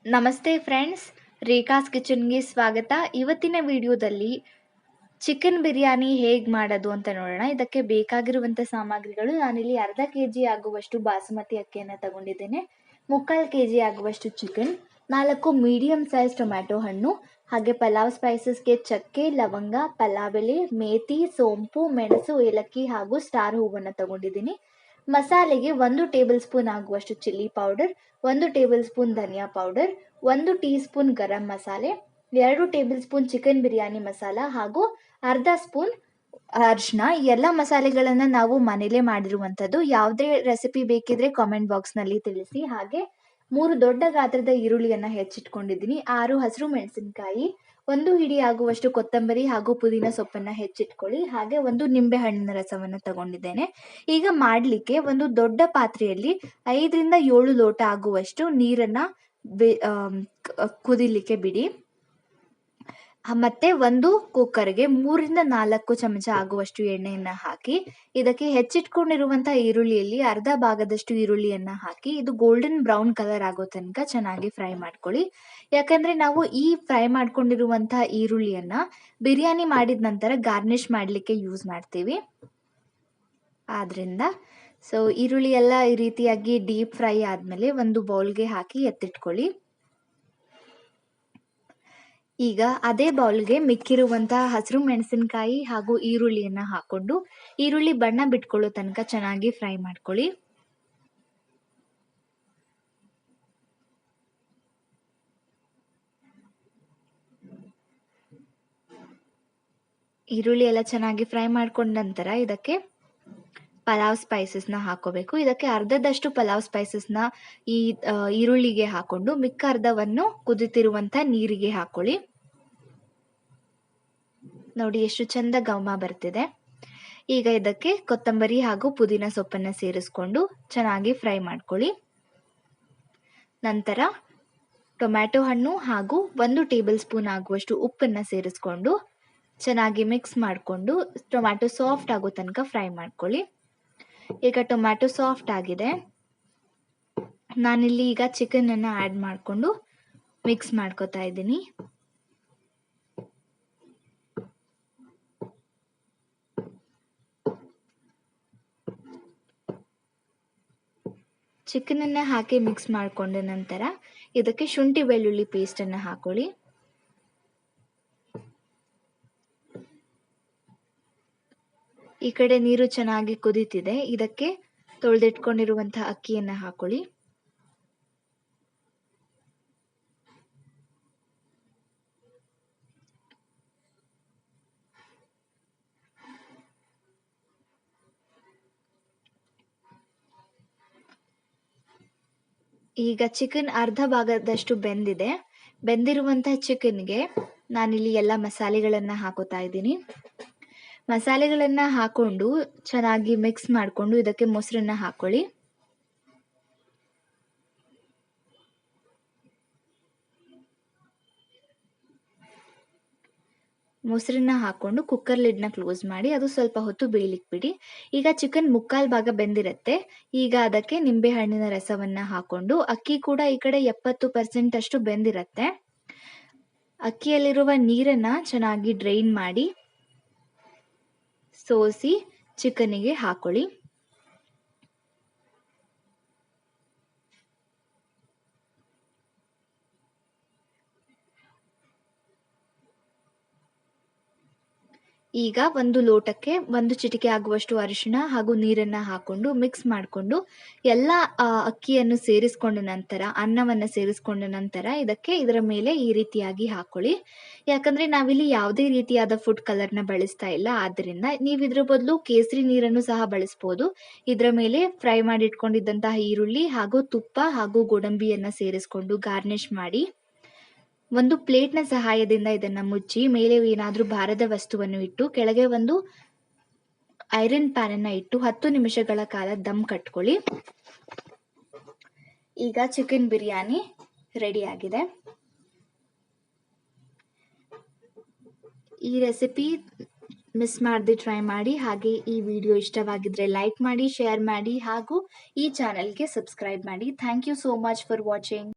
ನಮಸ್ತೆ ಫ್ರೆಂಡ್ಸ್, ರೇಖಾಸ್ ಕಿಚನ್ಗೆ ಸ್ವಾಗತ. ಇವತ್ತಿನ ವಿಡಿಯೋದಲ್ಲಿ ಚಿಕನ್ ಬಿರಿಯಾನಿ ಹೇಗೆ ಮಾಡೋದು ಅಂತ ನೋಡೋಣ. ಇದಕ್ಕೆ ಬೇಕಾಗಿರುವಂಥ ಸಾಮಗ್ರಿಗಳು: ನಾನಿಲ್ಲಿ ಅರ್ಧ ಕೆಜಿ ಆಗುವಷ್ಟು ಬಾಸುಮತಿ ಅಕ್ಕಿಯನ್ನು ತಗೊಂಡಿದ್ದೇನೆ, 3/4 ಕೆಜಿ ಆಗುವಷ್ಟು ಚಿಕನ್, 4 ಮೀಡಿಯಂ ಸೈಜ್ ಟೊಮ್ಯಾಟೊ ಹಣ್ಣು, ಹಾಗೆ ಪಲಾವ್ ಸ್ಪೈಸಸ್ಗೆ ಚಕ್ಕೆ, ಲವಂಗ, ಪಲಾವ್ ಎಲೆ, ಮೇಥಿ, ಸೋಂಪು, ಮೆಣಸು, ಏಲಕ್ಕಿ ಹಾಗೂ ಸ್ಟಾರ್ ಹೂವನ್ನು ತಗೊಂಡಿದ್ದೀನಿ. ಮಸಾಲೆಗೆ 1 ಟೇಬಲ್ ಸ್ಪೂನ್ ಆಗುವಷ್ಟು ಚಿಲ್ಲಿ ಪೌಡರ್, 1 ಟೇಬಲ್ ಸ್ಪೂನ್ ಧನಿಯಾ powder, 1 tea spoon garam masala, 2 table spoon chicken biryani masala ಹಾಗೂ ಅರ್ಧ ಸ್ಪೂನ್ ಅರಿಶಿನ. ಎಲ್ಲ ಮಸಾಲೆಗಳನ್ನು ನಾವು ಮನೇಲೇ ಮಾಡಿರುವಂಥದ್ದು. ಯಾವುದೇ ರೆಸಿಪಿ ಬೇಕಿದ್ರೆ ಕಾಮೆಂಟ್ ಬಾಕ್ಸ್ನಲ್ಲಿ ತಿಳಿಸಿ. ಹಾಗೆ 3 ದೊಡ್ಡ ಗಾತ್ರದ ಈರುಳ್ಳಿಯನ್ನು ಹೆಚ್ಚಿಟ್ಕೊಂಡಿದ್ದೀನಿ, 6 ಹಸಿರು ಮೆಣಸಿನಕಾಯಿ, 1 ಹಿಡಿ ಆಗುವಷ್ಟು ಕೊತ್ತಂಬರಿ ಹಾಗೂ ಪುದೀನ ಸೊಪ್ಪನ್ನು ಹೆಚ್ಚಿಟ್ಕೊಳ್ಳಿ. ಹಾಗೆ 1 ನಿಂಬೆ ಹಣ್ಣಿನ ರಸವನ್ನು ತಗೊಂಡಿದ್ದೇನೆ. ಈಗ ಮಾಡಲಿಕ್ಕೆ ಒಂದು ದೊಡ್ಡ ಪಾತ್ರೆಯಲ್ಲಿ 5ರಿಂದ 7 ಲೋಟ ಆಗುವಷ್ಟು ನೀರನ್ನು ಕುದಿಲಿಕ್ಕೆ ಬಿಡಿ. ಮತ್ತೆ ಒಂದು ಕುಕ್ಕರ್ಗೆ 3ರಿಂದ 4 ಚಮಚ ಆಗುವಷ್ಟು ಎಣ್ಣೆಯನ್ನು ಹಾಕಿ ಇದಕ್ಕೆ ಹೆಚ್ಚಿಟ್ಕೊಂಡಿರುವಂತಹ ಈರುಳ್ಳಿಯಲ್ಲಿ ಅರ್ಧ ಭಾಗದಷ್ಟು ಈರುಳ್ಳಿಯನ್ನು ಹಾಕಿ ಇದು ಗೋಲ್ಡನ್ ಬ್ರೌನ್ ಕಲರ್ ಆಗೋ ತನಕ ಚೆನ್ನಾಗಿ ಫ್ರೈ ಮಾಡ್ಕೊಳ್ಳಿ. ಯಾಕಂದ್ರೆ ನಾವು ಈ ಫ್ರೈ ಮಾಡ್ಕೊಂಡಿರುವಂತಹ ಈರುಳ್ಳಿಯನ್ನ ಬಿರಿಯಾನಿ ಮಾಡಿದ ನಂತರ ಗಾರ್ನಿಶ್ ಮಾಡಲಿಕ್ಕೆ ಯೂಸ್ ಮಾಡ್ತೀವಿ. ಆದ್ರಿಂದ ಈರುಳ್ಳಿ ಎಲ್ಲ ಈ ರೀತಿಯಾಗಿ ಡೀಪ್ ಫ್ರೈ ಆದ್ಮೇಲೆ ಒಂದು ಬೌಲ್ಗೆ ಹಾಕಿ ಎತ್ತಿಟ್ಕೊಳ್ಳಿ. ಈಗ ಅದೇ ಬೌಲ್ಗೆ ಮಿಕ್ಕಿರುವಂತಹ ಹಸಿರು ಮೆಣಸಿನಕಾಯಿ ಹಾಗೂ ಈರುಳ್ಳಿಯನ್ನ ಹಾಕೊಂಡು ಈರುಳ್ಳಿ ಬಣ್ಣ ಬಿಟ್ಕೊಳ್ಳೋ ತನಕ ಚೆನ್ನಾಗಿ ಫ್ರೈ ಮಾಡ್ಕೊಳ್ಳಿ. ಈರುಳ್ಳಿ ಎಲ್ಲ ಚೆನ್ನಾಗಿ ಫ್ರೈ ಮಾಡ್ಕೊಂಡ ನಂತರ ಇದಕ್ಕೆ ಪಲಾವ್ ಸ್ಪೈಸಸ್ನ ಹಾಕೋಬೇಕು. ಇದಕ್ಕೆ ಅರ್ಧದಷ್ಟು ಪಲಾವ್ ಸ್ಪೈಸಸ್ನ ಈ ಈರುಳ್ಳಿಗೆ ಹಾಕೊಂಡು ಮಿಕ್ಕ ಅರ್ಧವನ್ನು ಕುದಿತಿರುವಂತ ನೀರಿಗೆ ಹಾಕೊಳ್ಳಿ. ನೋಡಿ ಎಷ್ಟು ಚಂದ ಘಮ ಬರ್ತಿದೆ. ಈಗ ಇದಕ್ಕೆ ಕೊತ್ತಂಬರಿ ಹಾಗೂ ಪುದೀನ ಸೊಪ್ಪನ್ನು ಸೇರಿಸ್ಕೊಂಡು ಚೆನ್ನಾಗಿ ಫ್ರೈ ಮಾಡ್ಕೊಳ್ಳಿ. ನಂತರ ಟೊಮ್ಯಾಟೊ ಹಣ್ಣು ಹಾಗೂ 1 ಟೇಬಲ್ ಸ್ಪೂನ್ ಆಗುವಷ್ಟು ಉಪ್ಪನ್ನು ಸೇರಿಸ್ಕೊಂಡು ಚೆನ್ನಾಗಿ ಮಿಕ್ಸ್ ಮಾಡಿಕೊಂಡು ಟೊಮ್ಯಾಟೊ ಸಾಫ್ಟ್ ಆಗೋ ತನಕ ಫ್ರೈ ಮಾಡ್ಕೊಳ್ಳಿ. ಈಗ ಟೊಮ್ಯಾಟೊ ಸಾಫ್ಟ್ ಆಗಿದೆ. ನಾನಿಲ್ಲಿ ಈಗ ಚಿಕನ್ ಅನ್ನ ಆಡ್ ಮಾಡಿಕೊಂಡು ಮಿಕ್ಸ್ ಮಾಡ್ಕೊತಾ ಇದ್ದೀನಿ. ಚಿಕನ್ ಅನ್ನ ಹಾಕಿ ಮಿಕ್ಸ್ ಮಾಡಿಕೊಂಡ ನಂತರ ಇದಕ್ಕೆ ಶುಂಠಿ ಬೆಳ್ಳುಳ್ಳಿ ಪೇಸ್ಟ್ ಅನ್ನ ಹಾಕೊಳ್ಳಿ. ಈ ಕಡೆ ನೀರು ಚೆನ್ನಾಗಿ ಕುದೀತಿದೆ. ಇದಕ್ಕೆ ತೊಳೆದಿಟ್ಕೊಂಡಿರುವಂತಹ ಅಕ್ಕಿಯನ್ನ ಹಾಕೊಳ್ಳಿ. ಈಗ ಚಿಕನ್ ಅರ್ಧ ಭಾಗದಷ್ಟು ಬೆಂದಿದೆ. ಬೆಂದಿರುವಂತಹ ಚಿಕನ್ಗೆ ನಾನಿಲ್ಲಿ ಎಲ್ಲ ಮಸಾಲೆಗಳನ್ನ ಹಾಕೋತಾ ಇದ್ದೀನಿ. ಮಸಾಲೆಗಳನ್ನ ಹಾಕೊಂಡು ಚೆನ್ನಾಗಿ ಮಿಕ್ಸ್ ಮಾಡಿಕೊಂಡು ಇದಕ್ಕೆ ಮೊಸರನ್ನ ಹಾಕೊಳ್ಳಿ. ಮೊಸರನ್ನ ಹಾಕೊಂಡು ಕುಕ್ಕರ್ ಲಿಡ್ನ ಕ್ಲೋಸ್ ಮಾಡಿ ಅದು ಸ್ವಲ್ಪ ಹೊತ್ತು ಬೇಯಲಿಕ್ಕೆ ಬಿಡಿ. ಈಗ ಚಿಕನ್ 3/4 ಭಾಗ ಬೆಂದಿರುತ್ತೆ. ಈಗ ಅದಕ್ಕೆ ನಿಂಬೆ ಹಣ್ಣಿನ ರಸವನ್ನ ಹಾಕೊಂಡು ಅಕ್ಕಿ ಕೂಡ ಈ ಕಡೆ 70% ಅಷ್ಟು ಬೆಂದಿರುತ್ತೆ. ಅಕ್ಕಿಯಲ್ಲಿರುವ ನೀರನ್ನ ಚೆನ್ನಾಗಿ ಡ್ರೈನ್ ಮಾಡಿ ಸೋಸಿ ಚಿಕನ್ನಿಗೆ ಹಾಕೊಳ್ಳಿ. ಈಗ ಒಂದು ಲೋಟಕ್ಕೆ 1 ಚಿಟಿಕೆ ಆಗುವಷ್ಟು ಅರಿಶಿಣ ಹಾಗೂ ನೀರನ್ನ ಹಾಕೊಂಡು ಮಿಕ್ಸ್ ಮಾಡಿಕೊಂಡು ಎಲ್ಲ ಅಕ್ಕಿಯನ್ನು ಸೇರಿಸ್ಕೊಂಡ ನಂತರ ಅನ್ನವನ್ನು ಸೇರಿಸ್ಕೊಂಡ ನಂತರ ಇದರ ಮೇಲೆ ಈ ರೀತಿಯಾಗಿ ಹಾಕೊಳ್ಳಿ. ಯಾಕಂದ್ರೆ ನಾವಿಲ್ಲಿ ಯಾವುದೇ ರೀತಿಯಾದ ಫುಡ್ ಕಲರ್ನ ಬಳಸ್ತಾ ಇಲ್ಲ. ಆದ್ದರಿಂದ ನೀವು ಇದ್ರ ಬದಲು ಕೇಸರಿ ನೀರನ್ನು ಸಹ ಬಳಸ್ಬೋದು. ಇದರ ಮೇಲೆ ಫ್ರೈ ಮಾಡಿ ಇಟ್ಕೊಂಡಿದ್ದಂತಹ ಈರುಳ್ಳಿ ಹಾಗೂ ತುಪ್ಪ ಹಾಗೂ ಗೋಡಂಬಿಯನ್ನ ಸೇರಿಸ್ಕೊಂಡು ಗಾರ್ನಿಶ್ ಮಾಡಿ ಒಂದು ಪ್ಲೇಟ್ನ ಸಹಾಯದಿಂದ ಇದನ್ನ ಮುಚ್ಚಿ ಮೇಲೆ ಏನಾದರೂ ಭಾರದ ವಸ್ತುವನ್ನು ಇಟ್ಟು ಕೆಳಗೆ ಒಂದು ಐರನ್ ಪ್ಯಾನ್ ಅನ್ನ ಇಟ್ಟು 10 ನಿಮಿಷಗಳ ಕಾಲ ದಮ್ ಕಟ್ಕೊಳ್ಳಿ. ಈಗ ಚಿಕನ್ ಬಿರಿಯಾನಿ ರೆಡಿ ಆಗಿದೆ. ಈ ರೆಸಿಪಿ ಮಿಸ್ ಮಾಡದೆ ಟ್ರೈ ಮಾಡಿ. ಹಾಗೆ ಈ ವಿಡಿಯೋ ಇಷ್ಟವಾಗಿದ್ರೆ ಲೈಕ್ ಮಾಡಿ, ಶೇರ್ ಮಾಡಿ ಹಾಗೂ ಈ ಚಾನೆಲ್ಗೆ ಸಬ್ಸ್ಕ್ರೈಬ್ ಮಾಡಿ. Thank you so much for watching.